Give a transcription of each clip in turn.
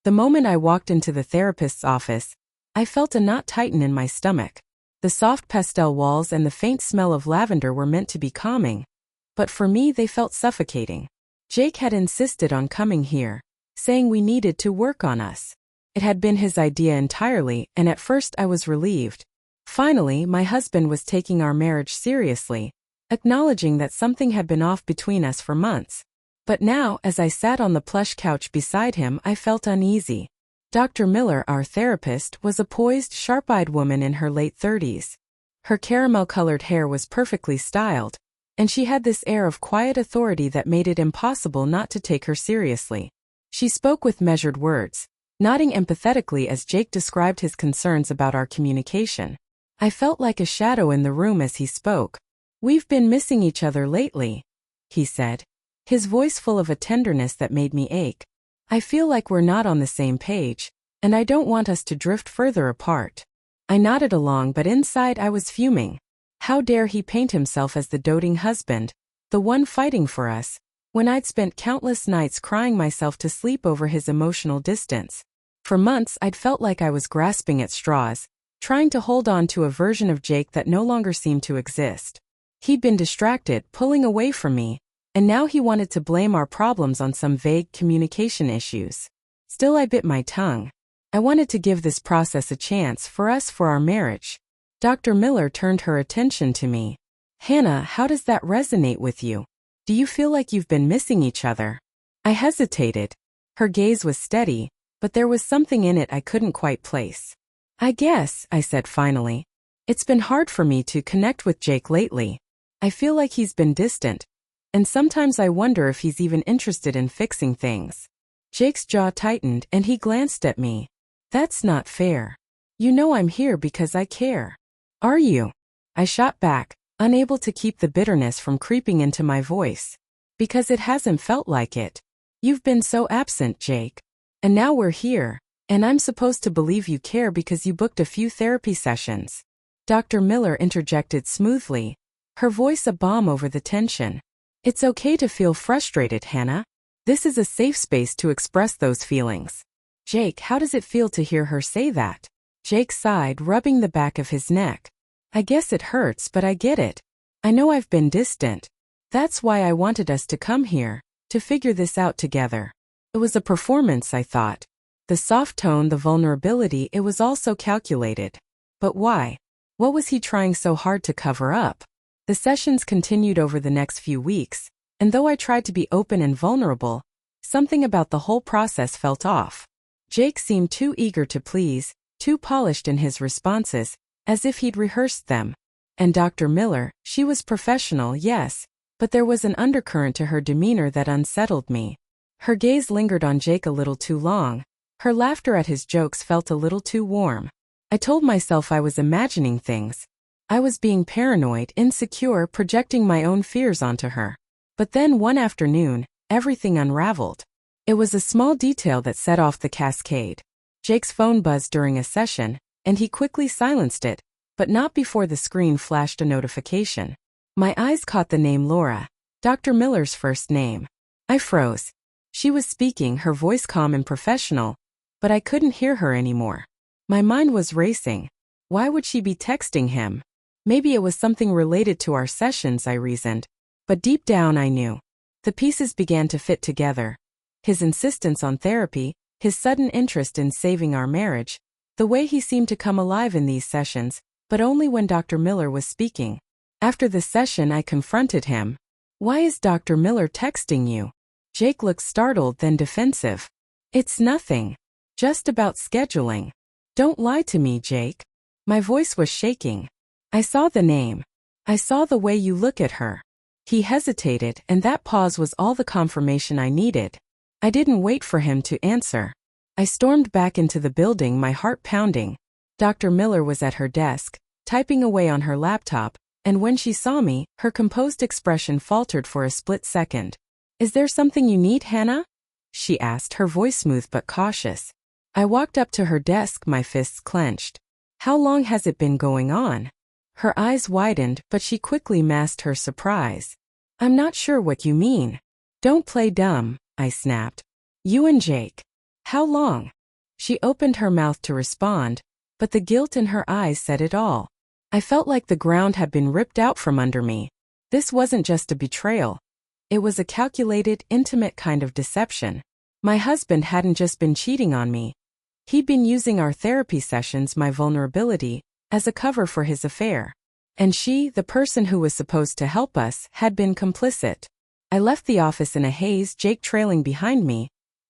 The moment I walked into the therapist's office, I felt a knot tighten in my stomach. The soft pastel walls and the faint smell of lavender were meant to be calming, but for me they felt suffocating. Jake had insisted on coming here, saying we needed to work on us. It had been his idea entirely, and at first I was relieved. Finally, my husband was taking our marriage seriously, acknowledging that something had been off between us for months. But now, as I sat on the plush couch beside him, I felt uneasy. Dr. Miller, our therapist, was a poised, sharp-eyed woman in her late 30s. Her caramel-colored hair was perfectly styled, and she had this air of quiet authority that made it impossible not to take her seriously. She spoke with measured words, nodding empathetically as Jake described his concerns about our communication. I felt like a shadow in the room as he spoke. "We've been missing each other lately," he said, his voice full of a tenderness that made me ache. "I feel like we're not on the same page, and I don't want us to drift further apart." I nodded along, but inside I was fuming. How dare he paint himself as the doting husband, the one fighting for us, when I'd spent countless nights crying myself to sleep over his emotional distance. For months I'd felt like I was grasping at straws, trying to hold on to a version of Jake that no longer seemed to exist. He'd been distracted, pulling away from me, and now he wanted to blame our problems on some vague communication issues. Still, I bit my tongue. I wanted to give this process a chance for our marriage. Dr. Miller turned her attention to me. "Hannah, how does that resonate with you? Do you feel like you've been missing each other?" I hesitated. Her gaze was steady, but there was something in it I couldn't quite place. "I guess," I said finally. "It's been hard for me to connect with Jake lately. I feel like he's been distant, and sometimes I wonder if he's even interested in fixing things." Jake's jaw tightened and he glanced at me. "That's not fair. You know I'm here because I care." "Are you?" I shot back, unable to keep the bitterness from creeping into my voice. "Because it hasn't felt like it. You've been so absent, Jake. And now we're here, and I'm supposed to believe you care because you booked a few therapy sessions." Dr. Miller interjected smoothly, her voice a balm over the tension. "It's okay to feel frustrated, Hannah. This is a safe space to express those feelings." "Jake, how does it feel to hear her say that?" Jake sighed, rubbing the back of his neck. "I guess it hurts, but I get it. I know I've been distant. That's why I wanted us to come here, to figure this out together." It was a performance, I thought. The soft tone, the vulnerability, it was all so calculated. But why? What was he trying so hard to cover up? The sessions continued over the next few weeks, and though I tried to be open and vulnerable, something about the whole process felt off. Jake seemed too eager to please, too polished in his responses, as if he'd rehearsed them. And Dr. Miller, she was professional, yes, but there was an undercurrent to her demeanor that unsettled me. Her gaze lingered on Jake a little too long. Her laughter at his jokes felt a little too warm. I told myself I was imagining things. I was being paranoid, insecure, projecting my own fears onto her. But then one afternoon, everything unraveled. It was a small detail that set off the cascade. Jake's phone buzzed during a session, and he quickly silenced it, but not before the screen flashed a notification. My eyes caught the name Laura, Dr. Miller's first name. I froze. She was speaking, her voice calm and professional, but I couldn't hear her anymore. My mind was racing. Why would she be texting him? Maybe it was something related to our sessions, I reasoned. But deep down I knew. The pieces began to fit together. His insistence on therapy, his sudden interest in saving our marriage, the way he seemed to come alive in these sessions, but only when Dr. Miller was speaking. After the session I confronted him. "Why is Dr. Miller texting you?" Jake looked startled, then defensive. "It's nothing. Just about scheduling." "Don't lie to me, Jake." My voice was shaking. "I saw the name. I saw the way you look at her." He hesitated, and that pause was all the confirmation I needed. I didn't wait for him to answer. I stormed back into the building, my heart pounding. Dr. Miller was at her desk, typing away on her laptop, and when she saw me, her composed expression faltered for a split second. "Is there something you need, Hannah?" she asked, her voice smooth but cautious. I walked up to her desk, my fists clenched. "How long has it been going on?" Her eyes widened, but she quickly masked her surprise. "I'm not sure what you mean." "Don't play dumb," I snapped. "You and Jake." How long? She opened her mouth to respond, but the guilt in her eyes said it all. I felt like the ground had been ripped out from under me. This wasn't just a betrayal. It was a calculated, intimate kind of deception. My husband hadn't just been cheating on me. He'd been using our therapy sessions, my vulnerability, as a cover for his affair. And she, the person who was supposed to help us, had been complicit. I left the office in a haze, Jake trailing behind me,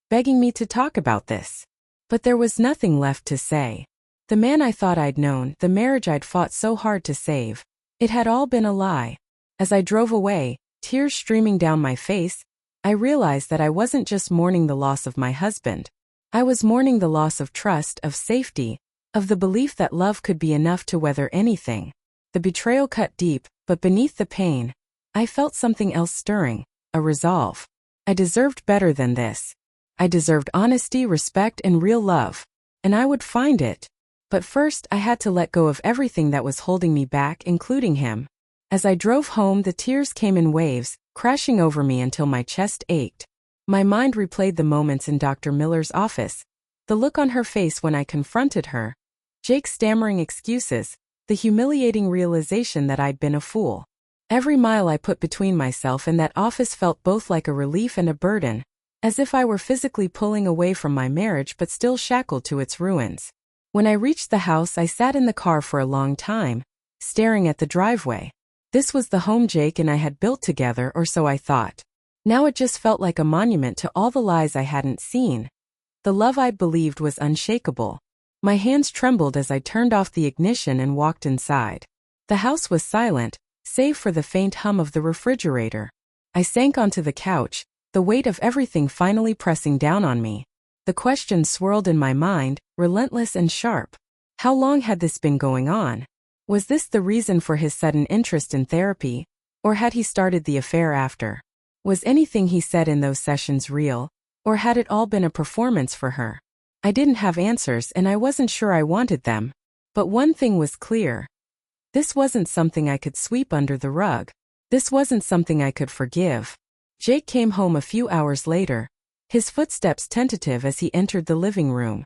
begging me to talk about this. But there was nothing left to say. The man I thought I'd known, the marriage I'd fought so hard to save, it had all been a lie. As I drove away, tears streaming down my face, I realized that I wasn't just mourning the loss of my husband. I was mourning the loss of trust, of safety, of the belief that love could be enough to weather anything. The betrayal cut deep, but beneath the pain, I felt something else stirring, a resolve. I deserved better than this. I deserved honesty, respect, and real love. And I would find it. But first, I had to let go of everything that was holding me back, including him. As I drove home, the tears came in waves, crashing over me until my chest ached. My mind replayed the moments in Dr. Miller's office, the look on her face when I confronted her, Jake's stammering excuses, the humiliating realization that I'd been a fool. Every mile I put between myself and that office felt both like a relief and a burden, as if I were physically pulling away from my marriage but still shackled to its ruins. When I reached the house, I sat in the car for a long time, staring at the driveway. This was the home Jake and I had built together, or so I thought. Now it just felt like a monument to all the lies I hadn't seen. The love I'd believed was unshakable. My hands trembled as I turned off the ignition and walked inside. The house was silent, save for the faint hum of the refrigerator. I sank onto the couch, the weight of everything finally pressing down on me. The question swirled in my mind, relentless and sharp. How long had this been going on? Was this the reason for his sudden interest in therapy, or had he started the affair after? Was anything he said in those sessions real, or had it all been a performance for her? I didn't have answers and I wasn't sure I wanted them. But one thing was clear. This wasn't something I could sweep under the rug. This wasn't something I could forgive. Jake came home a few hours later, his footsteps tentative as he entered the living room.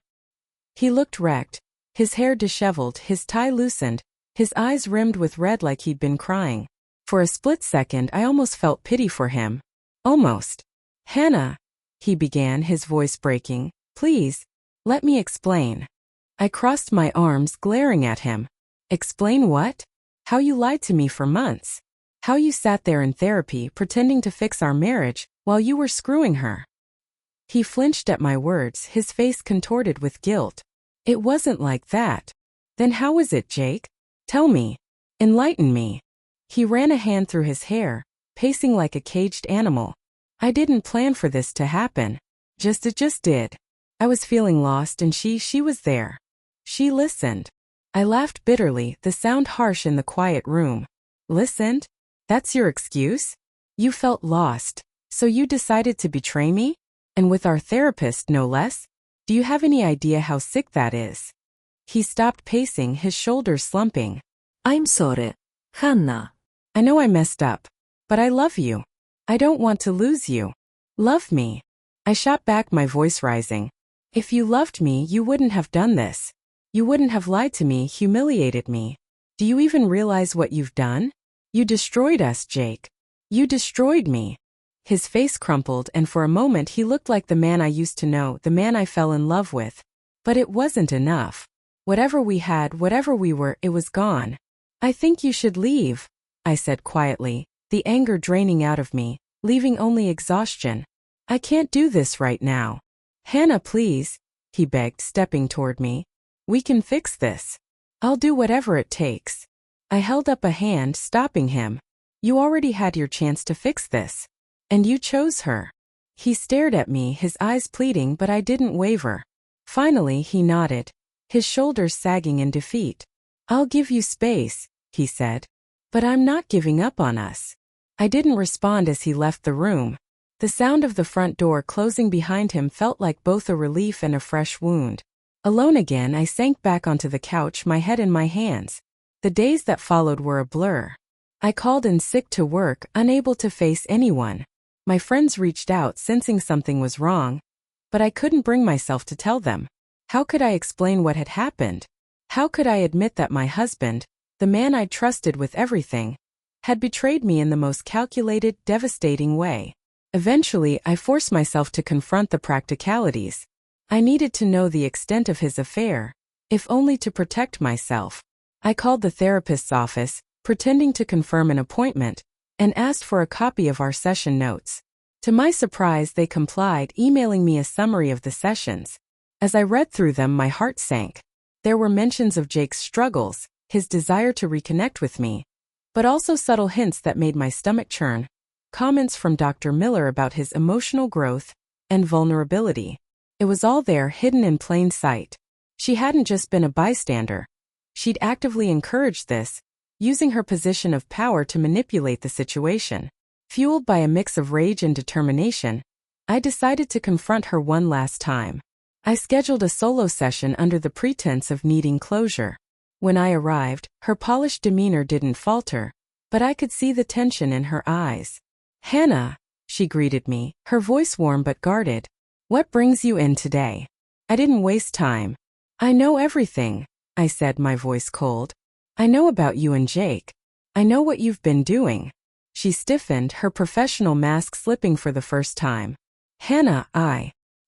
He looked wrecked, his hair disheveled, his tie loosened, his eyes rimmed with red like he'd been crying. For a split second I almost felt pity for him. Almost. "Hannah," he began, his voice breaking, "please, let me explain." I crossed my arms, glaring at him. "Explain what? How you lied to me for months. How you sat there in therapy pretending to fix our marriage while you were screwing her." He flinched at my words, his face contorted with guilt. "It wasn't like that." "Then how was it, Jake? Tell me. Enlighten me." He ran a hand through his hair, pacing like a caged animal. "I didn't plan for this to happen. It just did. I was feeling lost and she was there. She listened." I laughed bitterly, the sound harsh in the quiet room. "Listened? That's your excuse? You felt lost, so you decided to betray me? And with our therapist, no less? Do you have any idea how sick that is?" He stopped pacing, his shoulders slumping. "I'm sorry, Hannah. I know I messed up. But I love you. I don't want to lose you. Love me." I shot back, my voice rising. "If you loved me, you wouldn't have done this. You wouldn't have lied to me, humiliated me. Do you even realize what you've done? You destroyed us, Jake. You destroyed me." His face crumpled, and for a moment he looked like the man I used to know, the man I fell in love with. But it wasn't enough. Whatever we had, whatever we were, it was gone. "I think you should leave," I said quietly, the anger draining out of me, leaving only exhaustion. "I can't do this right now." "Hannah, please," he begged, stepping toward me. "We can fix this. I'll do whatever it takes." I held up a hand, stopping him. "You already had your chance to fix this. And you chose her." He stared at me, his eyes pleading, but I didn't waver. Finally, he nodded, his shoulders sagging in defeat. "I'll give you space," he said. "But I'm not giving up on us." I didn't respond as he left the room. The sound of the front door closing behind him felt like both a relief and a fresh wound. Alone again, I sank back onto the couch, my head in my hands. The days that followed were a blur. I called in sick to work, unable to face anyone. My friends reached out, sensing something was wrong. but I couldn't bring myself to tell them. How could I explain what had happened? How could I admit that my husband, the man I'd trusted with everything, had betrayed me in the most calculated, devastating way? Eventually, I forced myself to confront the practicalities. I needed to know the extent of his affair, if only to protect myself. I called the therapist's office, pretending to confirm an appointment, and asked for a copy of our session notes. To my surprise, they complied, emailing me a summary of the sessions. As I read through them, my heart sank. There were mentions of Jake's struggles, his desire to reconnect with me, but also subtle hints that made my stomach churn. Comments from Dr. Miller about his emotional growth and vulnerability. It was all there, hidden in plain sight. She hadn't just been a bystander. She'd actively encouraged this, using her position of power to manipulate the situation. Fueled by a mix of rage and determination, I decided to confront her one last time. I scheduled a solo session under the pretense of needing closure. When I arrived, her polished demeanor didn't falter, but I could see the tension in her eyes. "Hannah," she greeted me, her voice warm but guarded. "What brings you in today?" I didn't waste time. "I know everything," I said, my voice cold. "I know about you and Jake. I know what you've been doing." She stiffened, her professional mask slipping for the first time. "Hannah,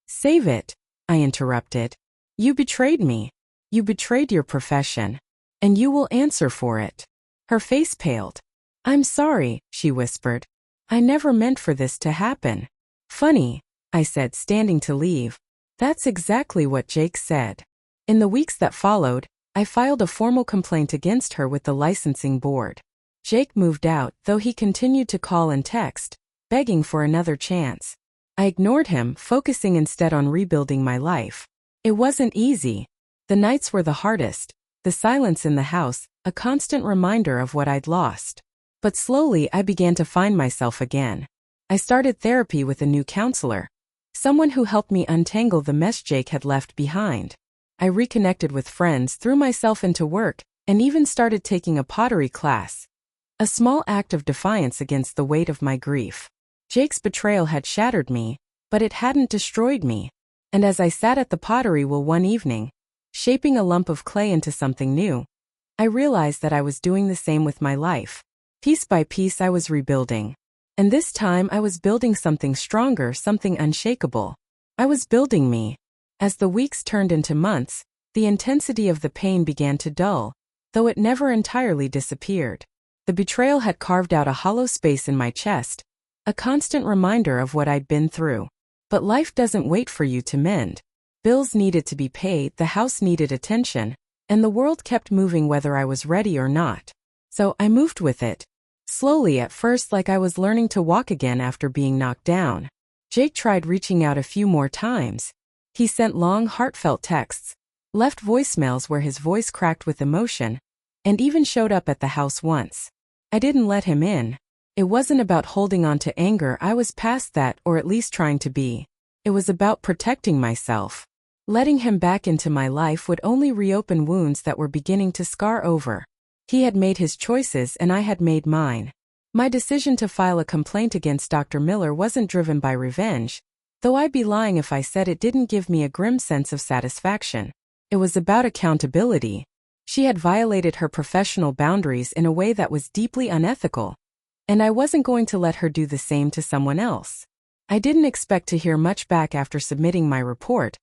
Save it," I interrupted. "You betrayed me. You betrayed your profession. And you will answer for it." Her face paled. "I'm sorry," she whispered. "I never meant for this to happen." "Funny," I said, standing to leave. "That's exactly what Jake said." In the weeks that followed, I filed a formal complaint against her with the licensing board. Jake moved out, though he continued to call and text, begging for another chance. I ignored him, focusing instead on rebuilding my life. It wasn't easy. The nights were the hardest, the silence in the house, a constant reminder of what I'd lost. But slowly I began to find myself again. I started therapy with a new counselor, someone who helped me untangle the mess Jake had left behind. I reconnected with friends, threw myself into work, and even started taking a pottery class. A small act of defiance against the weight of my grief. Jake's betrayal had shattered me, but it hadn't destroyed me. And as I sat at the pottery wheel one evening, shaping a lump of clay into something new, I realized that I was doing the same with my life. Piece by piece I was rebuilding. And this time I was building something stronger, something unshakable. I was building me. As the weeks turned into months, the intensity of the pain began to dull, though it never entirely disappeared. The betrayal had carved out a hollow space in my chest, a constant reminder of what I'd been through. But life doesn't wait for you to mend. Bills needed to be paid, the house needed attention, and the world kept moving whether I was ready or not. So I moved with it. Slowly at first, like I was learning to walk again after being knocked down. Jake tried reaching out a few more times. He sent long, heartfelt texts, left voicemails where his voice cracked with emotion, and even showed up at the house once. I didn't let him in. It wasn't about holding on to anger, I was past that, or at least trying to be. It was about protecting myself. Letting him back into my life would only reopen wounds that were beginning to scar over. He had made his choices and I had made mine. My decision to file a complaint against Dr. Miller wasn't driven by revenge, though I'd be lying if I said it didn't give me a grim sense of satisfaction. It was about accountability. She had violated her professional boundaries in a way that was deeply unethical, and I wasn't going to let her do the same to someone else. I didn't expect to hear much back after submitting my report,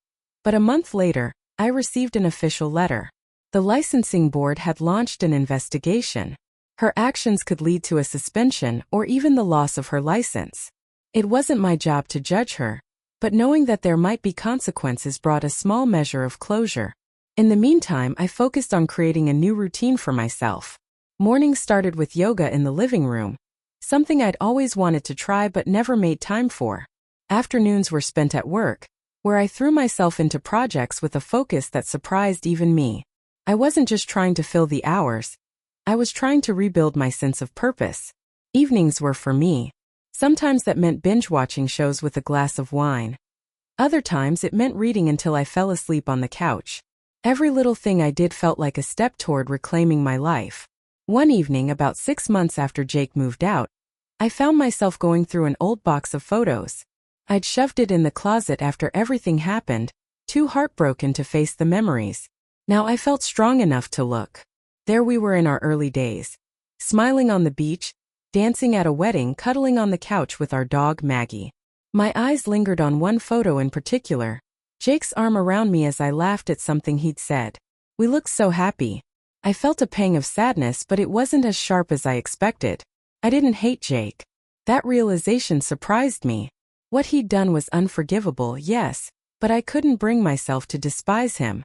but a month later, I received an official letter. The licensing board had launched an investigation. Her actions could lead to a suspension or even the loss of her license. It wasn't my job to judge her, but knowing that there might be consequences brought a small measure of closure. In the meantime, I focused on creating a new routine for myself. Mornings started with yoga in the living room, something I'd always wanted to try but never made time for. Afternoons were spent at work, where I threw myself into projects with a focus that surprised even me. I wasn't just trying to fill the hours, I was trying to rebuild my sense of purpose. Evenings were for me. Sometimes that meant binge-watching shows with a glass of wine. Other times it meant reading until I fell asleep on the couch. Every little thing I did felt like a step toward reclaiming my life. One evening, about 6 months after Jake moved out, I found myself going through an old box of photos. I'd shoved it in the closet after everything happened, too heartbroken to face the memories. Now I felt strong enough to look. There we were in our early days. Smiling on the beach, dancing at a wedding, cuddling on the couch with our dog Maggie. My eyes lingered on one photo in particular. Jake's arm around me as I laughed at something he'd said. We looked so happy. I felt a pang of sadness, but it wasn't as sharp as I expected. I didn't hate Jake. That realization surprised me. What he'd done was unforgivable, yes, but I couldn't bring myself to despise him.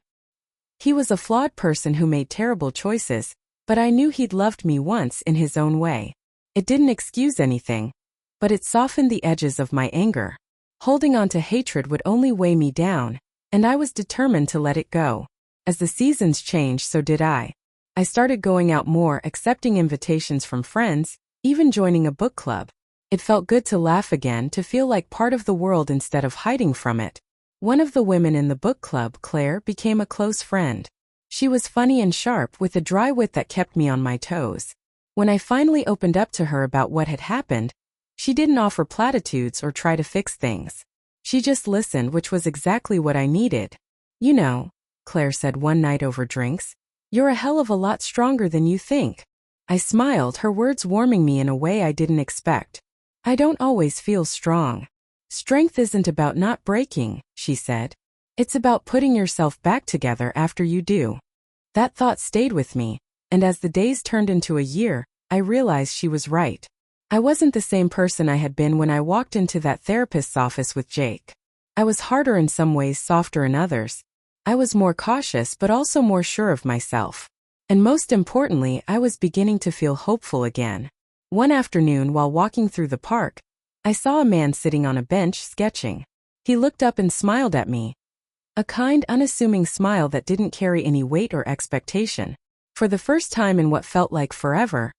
He was a flawed person who made terrible choices, but I knew he'd loved me once in his own way. It didn't excuse anything, but it softened the edges of my anger. Holding on to hatred would only weigh me down, and I was determined to let it go. As the seasons changed, so did I. I started going out more, accepting invitations from friends, even joining a book club. It felt good to laugh again, to feel like part of the world instead of hiding from it. One of the women in the book club, Claire, became a close friend. She was funny and sharp, with a dry wit that kept me on my toes. When I finally opened up to her about what had happened, she didn't offer platitudes or try to fix things. She just listened, which was exactly what I needed. You know, Claire said one night over drinks, you're a hell of a lot stronger than you think. I smiled, her words warming me in a way I didn't expect. I don't always feel strong. Strength isn't about not breaking, she said. It's about putting yourself back together after you do. That thought stayed with me, and as the days turned into a year, I realized she was right. I wasn't the same person I had been when I walked into that therapist's office with Jake. I was harder in some ways, softer in others. I was more cautious but also more sure of myself. And most importantly, I was beginning to feel hopeful again. One afternoon while walking through the park, I saw a man sitting on a bench sketching. He looked up and smiled at me. A kind, unassuming smile that didn't carry any weight or expectation. For the first time in what felt like forever,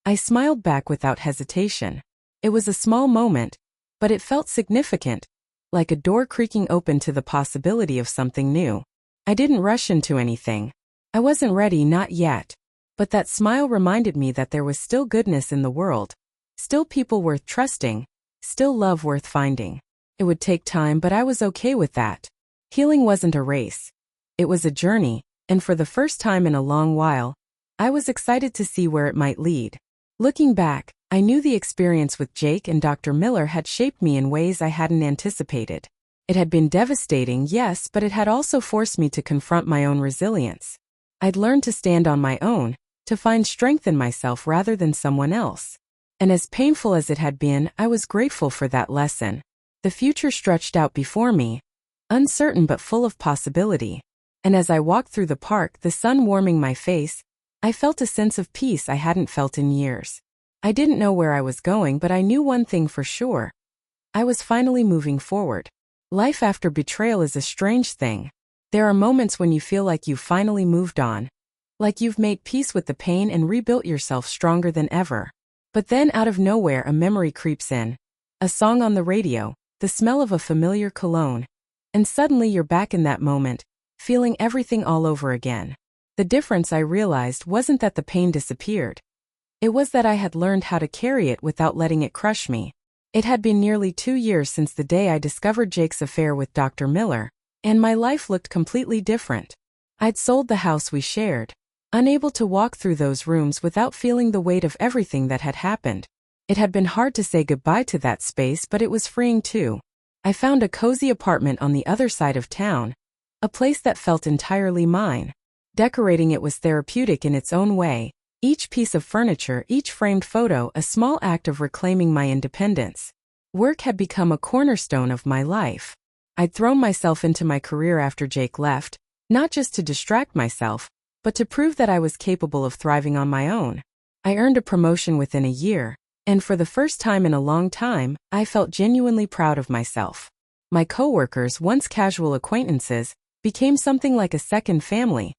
I smiled back without hesitation. It was a small moment, but it felt significant, like a door creaking open to the possibility of something new. I didn't rush into anything. I wasn't ready, not yet. But that smile reminded me that there was still goodness in the world, still people worth trusting, still love worth finding. It would take time, but I was okay with that. Healing wasn't a race. It was a journey, and for the first time in a long while, I was excited to see where it might lead. Looking back, I knew the experience with Jake and Dr. Miller had shaped me in ways I hadn't anticipated. It had been devastating, yes, but it had also forced me to confront my own resilience. I'd learned to stand on my own, to find strength in myself rather than someone else. And as painful as it had been, I was grateful for that lesson. The future stretched out before me, uncertain but full of possibility. And as I walked through the park, the sun warming my face, I felt a sense of peace I hadn't felt in years. I didn't know where I was going, but I knew one thing for sure. I was finally moving forward. Life after betrayal is a strange thing. There are moments when you feel like you've finally moved on, like you've made peace with the pain and rebuilt yourself stronger than ever. But then out of nowhere a memory creeps in. A song on the radio, the smell of a familiar cologne. And suddenly you're back in that moment, feeling everything all over again. The difference I realized wasn't that the pain disappeared. It was that I had learned how to carry it without letting it crush me. It had been nearly 2 years since the day I discovered Jake's affair with Dr. Miller, and my life looked completely different. I'd sold the house we shared, unable to walk through those rooms without feeling the weight of everything that had happened. It had been hard to say goodbye to that space, but it was freeing too. I found a cozy apartment on the other side of town, a place that felt entirely mine. Decorating it was therapeutic in its own way. Each piece of furniture, each framed photo, a small act of reclaiming my independence. Work had become a cornerstone of my life. I'd thrown myself into my career after Jake left, not just to distract myself, but to prove that I was capable of thriving on my own. I earned a promotion within a year, and for the first time in a long time, I felt genuinely proud of myself. My coworkers, once casual acquaintances, became something like a second family,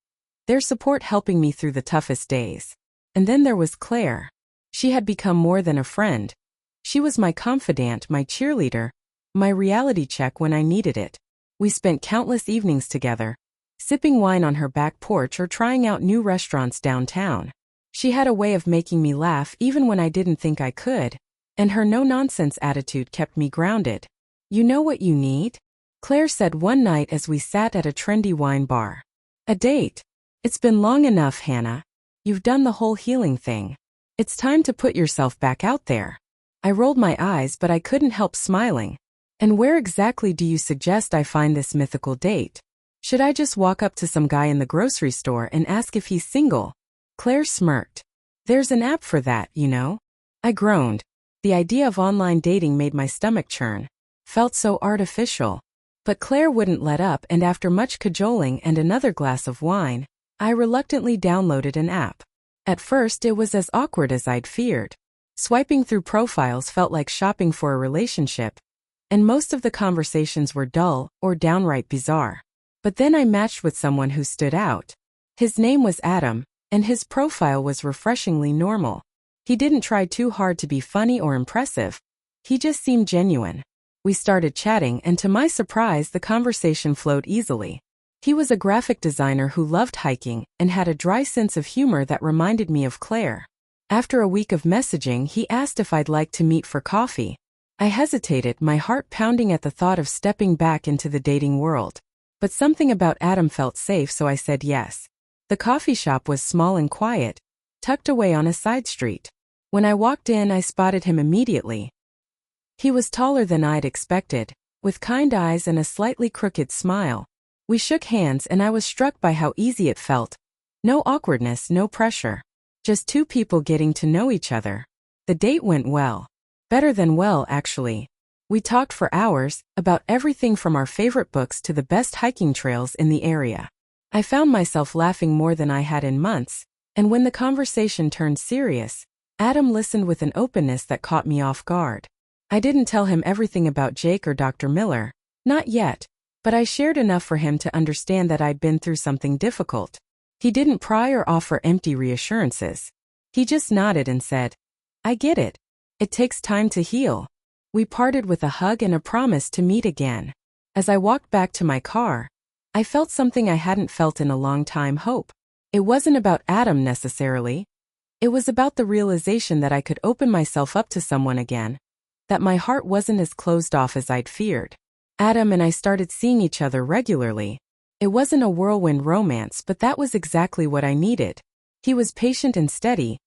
their support helping me through the toughest days. And then there was Claire. She had become more than a friend. She was my confidant, my cheerleader, my reality check when I needed it. We spent countless evenings together, sipping wine on her back porch or trying out new restaurants downtown. She had a way of making me laugh even when I didn't think I could, and her no-nonsense attitude kept me grounded. You know what you need? Claire said one night as we sat at a trendy wine bar. A date. It's been long enough, Hannah. You've done the whole healing thing. It's time to put yourself back out there. I rolled my eyes, but I couldn't help smiling. And where exactly do you suggest I find this mythical date? Should I just walk up to some guy in the grocery store and ask if he's single? Claire smirked. There's an app for that, you know? I groaned. The idea of online dating made my stomach churn. Felt so artificial. But Claire wouldn't let up, and after much cajoling and another glass of wine, I reluctantly downloaded an app. At first, it was as awkward as I'd feared. Swiping through profiles felt like shopping for a relationship, and most of the conversations were dull or downright bizarre. But then I matched with someone who stood out. His name was Adam, and his profile was refreshingly normal. He didn't try too hard to be funny or impressive. He just seemed genuine. We started chatting, and to my surprise, the conversation flowed easily. He was a graphic designer who loved hiking and had a dry sense of humor that reminded me of Claire. After a week of messaging, he asked if I'd like to meet for coffee. I hesitated, my heart pounding at the thought of stepping back into the dating world. But something about Adam felt safe, so I said yes. The coffee shop was small and quiet, tucked away on a side street. When I walked in, I spotted him immediately. He was taller than I'd expected, with kind eyes and a slightly crooked smile. We shook hands, and I was struck by how easy it felt. No awkwardness, no pressure. Just two people getting to know each other. The date went well. Better than well, actually. We talked for hours, about everything from our favorite books to the best hiking trails in the area. I found myself laughing more than I had in months, and when the conversation turned serious, Adam listened with an openness that caught me off guard. I didn't tell him everything about Jake or Dr. Miller, not yet, but I shared enough for him to understand that I'd been through something difficult. He didn't pry or offer empty reassurances. He just nodded and said, I get it. It takes time to heal. We parted with a hug and a promise to meet again. As I walked back to my car, I felt something I hadn't felt in a long time: hope. It wasn't about Adam necessarily. It was about the realization that I could open myself up to someone again, that my heart wasn't as closed off as I'd feared. Adam and I started seeing each other regularly. It wasn't a whirlwind romance, but that was exactly what I needed. He was patient and steady,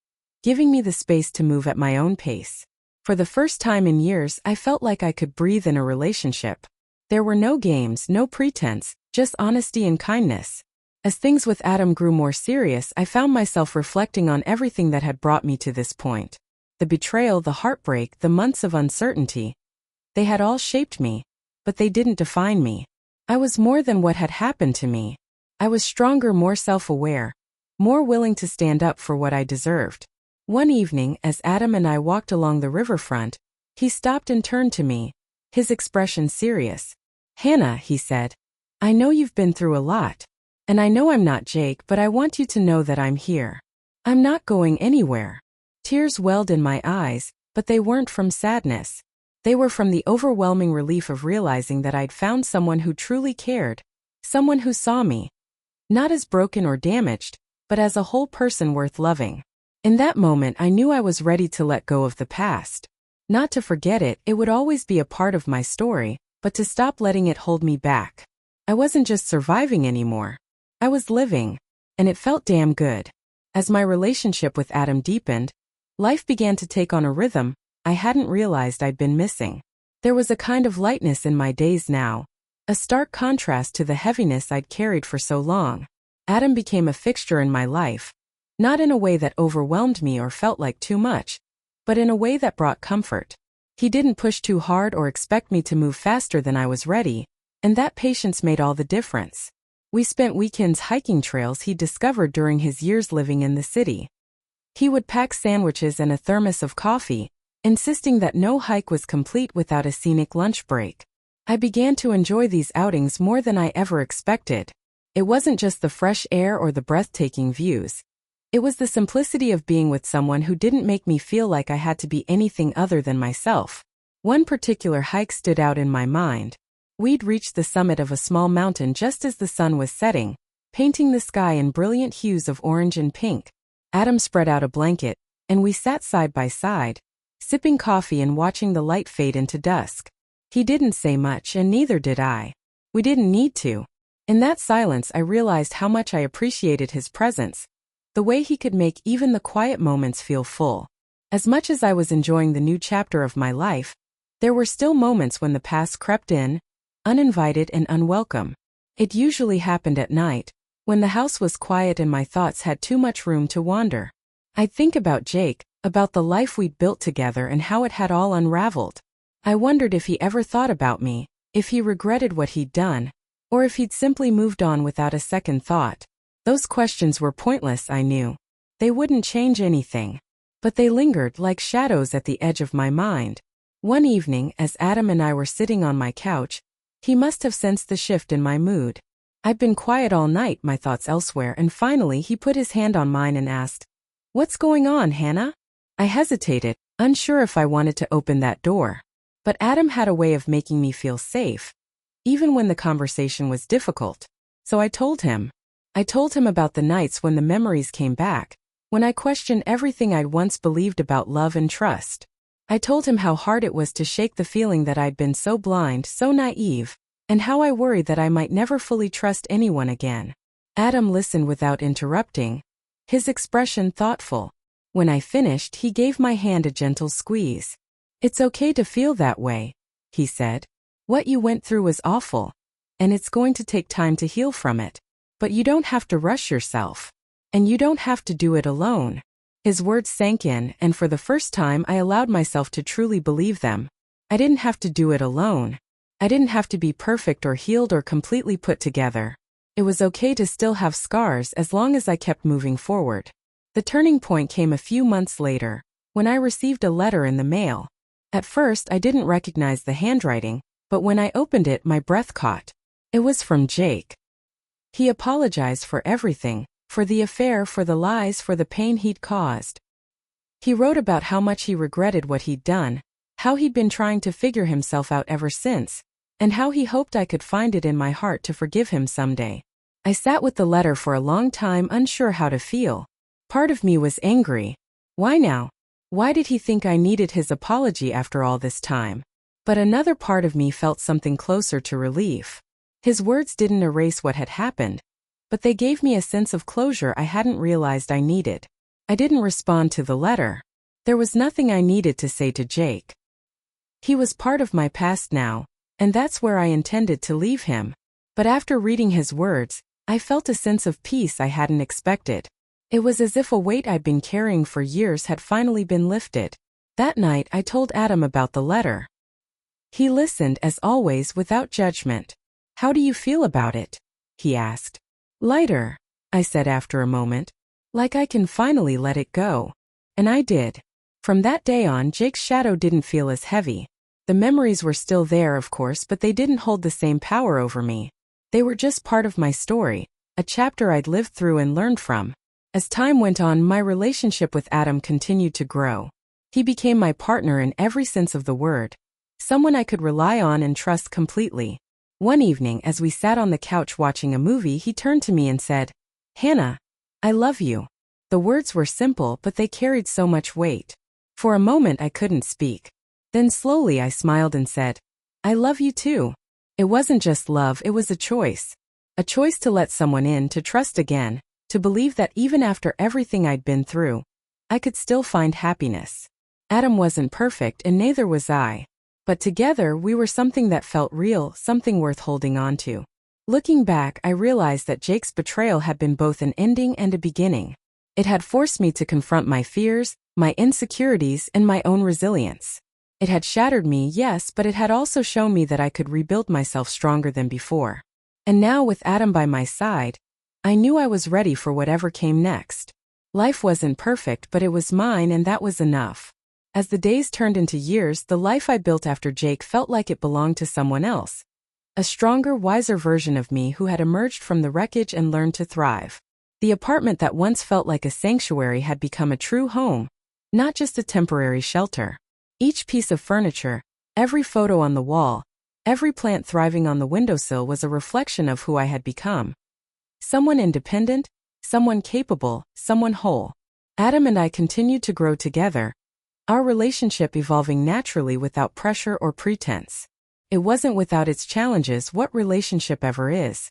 giving me the space to move at my own pace. For the first time in years, I felt like I could breathe in a relationship. There were no games, no pretense, just honesty and kindness. As things with Adam grew more serious, I found myself reflecting on everything that had brought me to this point. The betrayal, the heartbreak, the months of uncertainty. They had all shaped me, but they didn't define me. I was more than what had happened to me. I was stronger, more self-aware, more willing to stand up for what I deserved. One evening, as Adam and I walked along the riverfront, he stopped and turned to me, his expression serious. Hannah, he said, I know you've been through a lot. And I know I'm not Jake, but I want you to know that I'm here. I'm not going anywhere. Tears welled in my eyes, but they weren't from sadness. They were from the overwhelming relief of realizing that I'd found someone who truly cared, someone who saw me, not as broken or damaged, but as a whole person worth loving. In that moment, I knew I was ready to let go of the past. Not to forget it, it would always be a part of my story, but to stop letting it hold me back. I wasn't just surviving anymore. I was living, and it felt damn good. As my relationship with Adam deepened, life began to take on a rhythm I hadn't realized I'd been missing. There was a kind of lightness in my days now, a stark contrast to the heaviness I'd carried for so long. Adam became a fixture in my life, not in a way that overwhelmed me or felt like too much, but in a way that brought comfort. He didn't push too hard or expect me to move faster than I was ready, and that patience made all the difference. We spent weekends hiking trails he discovered during his years living in the city. He would pack sandwiches and a thermos of coffee, insisting that no hike was complete without a scenic lunch break. I began to enjoy these outings more than I ever expected. It wasn't just the fresh air or the breathtaking views. It was the simplicity of being with someone who didn't make me feel like I had to be anything other than myself. One particular hike stood out in my mind. We'd reached the summit of a small mountain just as the sun was setting, painting the sky in brilliant hues of orange and pink. Adam spread out a blanket, and we sat side by side, sipping coffee and watching the light fade into dusk. He didn't say much and neither did I. We didn't need to. In that silence I realized how much I appreciated his presence, the way he could make even the quiet moments feel full. As much as I was enjoying the new chapter of my life, there were still moments when the past crept in, uninvited and unwelcome. It usually happened at night, when the house was quiet and my thoughts had too much room to wander. I'd think about Jake, about the life we'd built together and how it had all unraveled. I wondered if he ever thought about me, if he regretted what he'd done, or if he'd simply moved on without a second thought. Those questions were pointless, I knew. They wouldn't change anything. But they lingered like shadows at the edge of my mind. One evening, as Adam and I were sitting on my couch, he must have sensed the shift in my mood. I'd been quiet all night, my thoughts elsewhere, and finally he put his hand on mine and asked, "What's going on, Hannah?" I hesitated, unsure if I wanted to open that door. But Adam had a way of making me feel safe, even when the conversation was difficult. So I told him. I told him about the nights when the memories came back, when I questioned everything I'd once believed about love and trust. I told him how hard it was to shake the feeling that I'd been so blind, so naive, and how I worried that I might never fully trust anyone again. Adam listened without interrupting, his expression thoughtful. When I finished, he gave my hand a gentle squeeze. "It's okay to feel that way," he said. "What you went through was awful, and it's going to take time to heal from it. But you don't have to rush yourself. And you don't have to do it alone." His words sank in, and for the first time I allowed myself to truly believe them. I didn't have to do it alone. I didn't have to be perfect or healed or completely put together. It was okay to still have scars as long as I kept moving forward. The turning point came a few months later, when I received a letter in the mail. At first I didn't recognize the handwriting, but when I opened it my breath caught. It was from Jake. He apologized for everything, for the affair, for the lies, for the pain he'd caused. He wrote about how much he regretted what he'd done, how he'd been trying to figure himself out ever since, and how he hoped I could find it in my heart to forgive him someday. I sat with the letter for a long time, unsure how to feel. Part of me was angry. Why now? Why did he think I needed his apology after all this time? But another part of me felt something closer to relief. His words didn't erase what had happened, but they gave me a sense of closure I hadn't realized I needed. I didn't respond to the letter. There was nothing I needed to say to Jake. He was part of my past now, and that's where I intended to leave him. But after reading his words, I felt a sense of peace I hadn't expected. It was as if a weight I'd been carrying for years had finally been lifted. That night I told Adam about the letter. He listened, as always, without judgment. "How do you feel about it?" he asked. "Lighter," I said after a moment. "Like I can finally let it go." And I did. From that day on, Jake's shadow didn't feel as heavy. The memories were still there, of course, but they didn't hold the same power over me. They were just part of my story, a chapter I'd lived through and learned from. As time went on, my relationship with Adam continued to grow. He became my partner in every sense of the word, someone I could rely on and trust completely. One evening, as we sat on the couch watching a movie, he turned to me and said, "Hannah, I love you." The words were simple, but they carried so much weight. For a moment I couldn't speak. Then slowly I smiled and said, "I love you too." It wasn't just love, it was a choice. A choice to let someone in, to trust again, to believe that even after everything I'd been through, I could still find happiness. Adam wasn't perfect, and neither was I. But together we were something that felt real, something worth holding on to. Looking back, I realized that Jake's betrayal had been both an ending and a beginning. It had forced me to confront my fears, my insecurities, and my own resilience. It had shattered me, yes, but it had also shown me that I could rebuild myself stronger than before. And now, with Adam by my side, I knew I was ready for whatever came next. Life wasn't perfect, but it was mine, and that was enough. As the days turned into years, the life I built after Jake felt like it belonged to someone else. A stronger, wiser version of me who had emerged from the wreckage and learned to thrive. The apartment that once felt like a sanctuary had become a true home, not just a temporary shelter. Each piece of furniture, every photo on the wall, every plant thriving on the windowsill was a reflection of who I had become. Someone independent, someone capable, someone whole. Adam and I continued to grow together, our relationship evolving naturally without pressure or pretense. It wasn't without its challenges. What relationship ever is?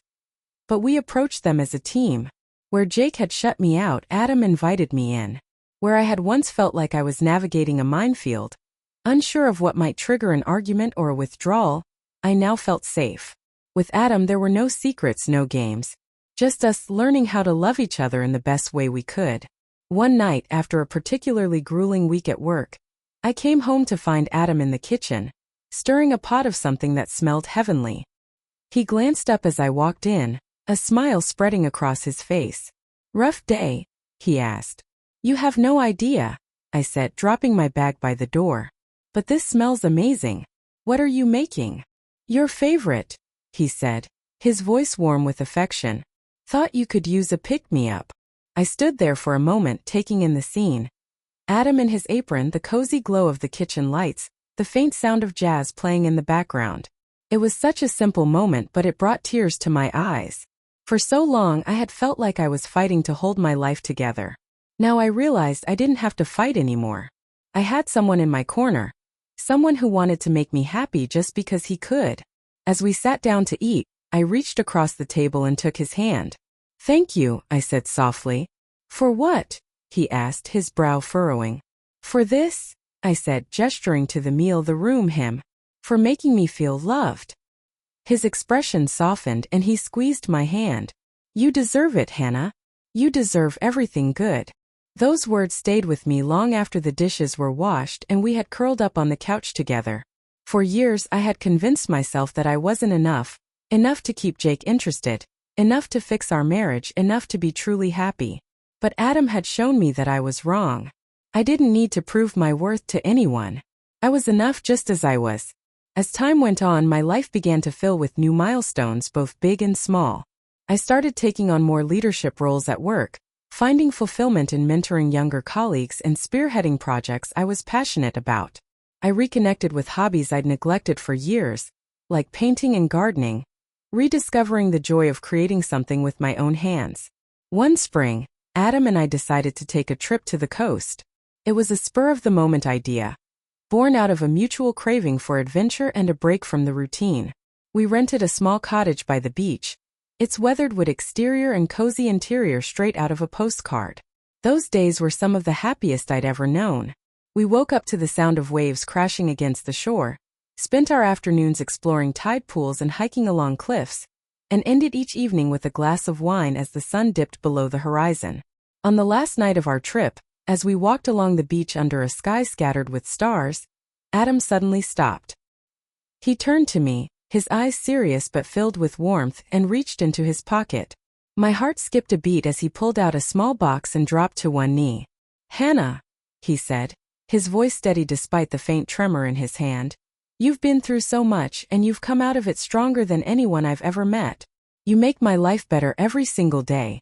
But we approached them as a team. Where Jake had shut me out, Adam invited me in. Where I had once felt like I was navigating a minefield, unsure of what might trigger an argument or a withdrawal, I now felt safe. With Adam there were no secrets, no games. Just us learning how to love each other in the best way we could. One night, after a particularly grueling week at work, I came home to find Adam in the kitchen, stirring a pot of something that smelled heavenly. He glanced up as I walked in, a smile spreading across his face. "Rough day?" he asked. "You have no idea," I said, dropping my bag by the door. "But this smells amazing. What are you making?" "Your favorite," he said, his voice warm with affection. "Thought you could use a pick-me-up." I stood there for a moment, taking in the scene. Adam in his apron, the cozy glow of the kitchen lights, the faint sound of jazz playing in the background. It was such a simple moment, but it brought tears to my eyes. For so long I had felt like I was fighting to hold my life together. Now I realized I didn't have to fight anymore. I had someone in my corner. Someone who wanted to make me happy just because he could. As we sat down to eat, I reached across the table and took his hand. "Thank you," I said softly. "For what?" he asked, his brow furrowing. "For this," I said, gesturing to the meal, the room, him. "For making me feel loved." His expression softened and he squeezed my hand. "You deserve it, Hannah. You deserve everything good." Those words stayed with me long after the dishes were washed and we had curled up on the couch together. For years I had convinced myself that I wasn't enough to keep Jake interested, enough to fix our marriage, enough to be truly happy. But Adam had shown me that I was wrong. I didn't need to prove my worth to anyone. I was enough just as I was. As time went on, my life began to fill with new milestones, both big and small. I started taking on more leadership roles at work, finding fulfillment in mentoring younger colleagues and spearheading projects I was passionate about. I reconnected with hobbies I'd neglected for years, like painting and gardening, rediscovering the joy of creating something with my own hands. One spring, Adam and I decided to take a trip to the coast. It was a spur-of-the-moment idea, born out of a mutual craving for adventure and a break from the routine. We rented a small cottage by the beach, its weathered wood exterior and cozy interior straight out of a postcard. Those days were some of the happiest I'd ever known. We woke up to the sound of waves crashing against the shore, spent our afternoons exploring tide pools and hiking along cliffs, and ended each evening with a glass of wine as the sun dipped below the horizon. On the last night of our trip, as we walked along the beach under a sky scattered with stars, Adam suddenly stopped. He turned to me, his eyes serious but filled with warmth, and reached into his pocket. My heart skipped a beat as he pulled out a small box and dropped to one knee. "Hannah," he said, his voice steady despite the faint tremor in his hand. "You've been through so much and you've come out of it stronger than anyone I've ever met. You make my life better every single day.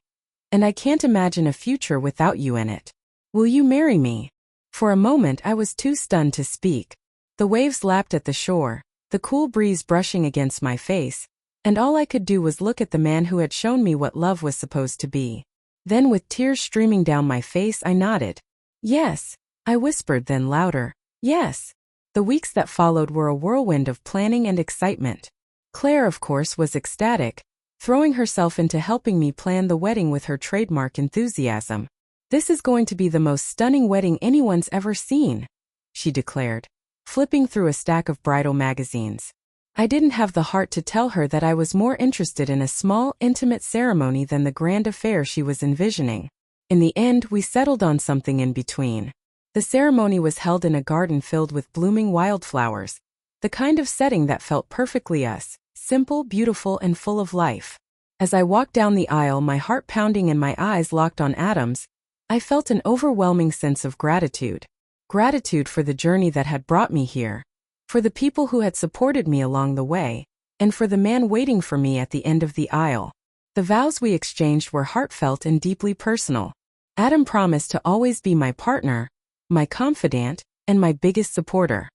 And I can't imagine a future without you in it. Will you marry me?" For a moment I was too stunned to speak. The waves lapped at the shore, the cool breeze brushing against my face, and all I could do was look at the man who had shown me what love was supposed to be. Then, with tears streaming down my face, I nodded. "Yes," I whispered, then louder, "Yes." The weeks that followed were a whirlwind of planning and excitement. Claire, of course, was ecstatic, throwing herself into helping me plan the wedding with her trademark enthusiasm. "This is going to be the most stunning wedding anyone's ever seen," she declared, flipping through a stack of bridal magazines. I didn't have the heart to tell her that I was more interested in a small, intimate ceremony than the grand affair she was envisioning. In the end, we settled on something in between. The ceremony was held in a garden filled with blooming wildflowers, the kind of setting that felt perfectly us, simple, beautiful, and full of life. As I walked down the aisle, my heart pounding and my eyes locked on Adam's, I felt an overwhelming sense of gratitude. Gratitude for the journey that had brought me here, for the people who had supported me along the way, and for the man waiting for me at the end of the aisle. The vows we exchanged were heartfelt and deeply personal. Adam promised to always be my partner, my confidant, and my biggest supporter.